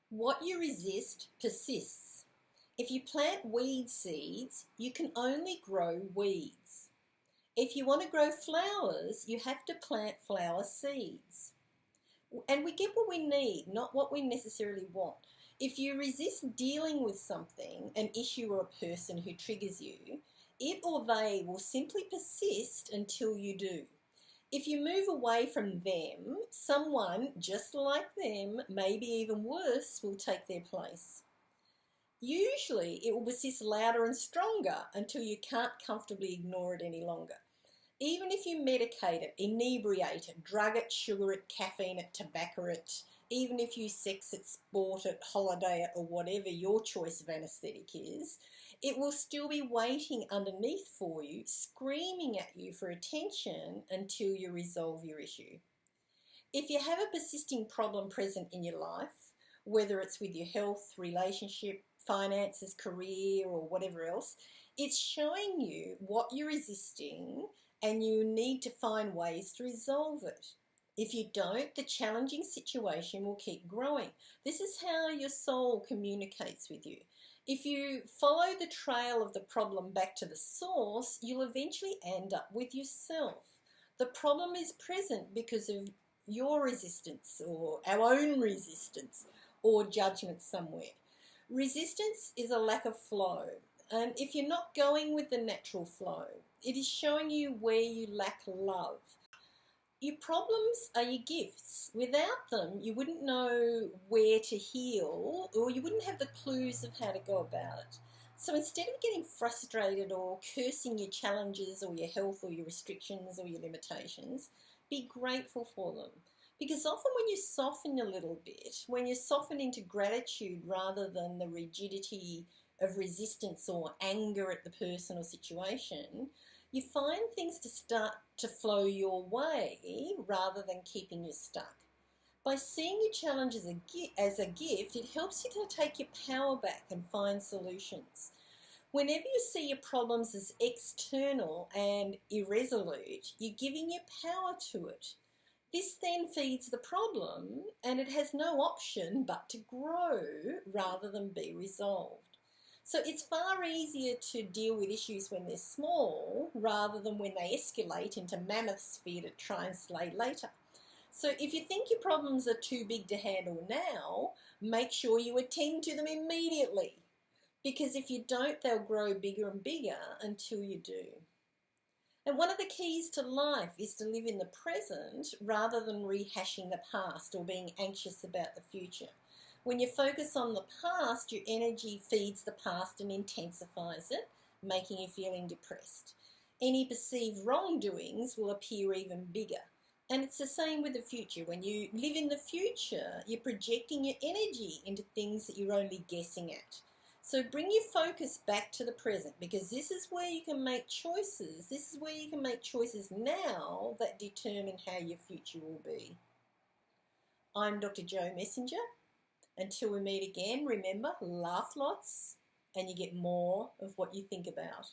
What you resist persists. If you plant weed seeds, you can only grow weeds. If you want to grow flowers, you have to plant flower seeds. And we get what we need, not what we necessarily want. If you resist dealing with something, an issue or a person who triggers you, it or they will simply persist until you do. If you move away from them, someone just like them, maybe even worse, will take their place. Usually it will persist louder and stronger until you can't comfortably ignore it any longer. Even if you medicate it, inebriate it, drug it, sugar it, caffeine it, tobacco it, even if you sex it, sport it, holiday it, or whatever your choice of anaesthetic is, it will still be waiting underneath for you, screaming at you for attention until you resolve your issue. If you have a persisting problem present in your life, whether it's with your health, relationship, finances, career, or whatever else, it's showing you what you're resisting and you need to find ways to resolve it. If you don't, the challenging situation will keep growing. This is how your soul communicates with you. If you follow the trail of the problem back to the source, you'll eventually end up with yourself. The problem is present because of your resistance or our own resistance or judgment somewhere. Resistance is a lack of flow. And if you're not going with the natural flow, it is showing you where you lack love. Your problems are your gifts. Without them, you wouldn't know where to heal, or you wouldn't have the clues of how to go about it. So instead of getting frustrated or cursing your challenges or your health or your restrictions or your limitations, be grateful for them. Because often when you soften a little bit, when you soften into gratitude rather than the rigidity of resistance or anger at the person or situation, you find things to start to flow your way rather than keeping you stuck. By seeing your challenge as a gift, it helps you to take your power back and find solutions. Whenever you see your problems as external and irresolute, you're giving your power to it. This then feeds the problem and it has no option but to grow rather than be resolved. So it's far easier to deal with issues when they're small rather than when they escalate into mammoths for you to try and slay later. So if you think your problems are too big to handle now, make sure you attend to them immediately. Because if you don't, they'll grow bigger and bigger until you do. And one of the keys to life is to live in the present rather than rehashing the past or being anxious about the future. When you focus on the past, your energy feeds the past and intensifies it, making you feeling depressed. Any perceived wrongdoings will appear even bigger. And it's the same with the future. When you live in the future, you're projecting your energy into things that you're only guessing at. So bring your focus back to the present, because this is where you can make choices. This is where you can make choices now that determine how your future will be. I'm Dr. Jo Messenger. Until we meet again, remember, laugh lots and you get more of what you think about.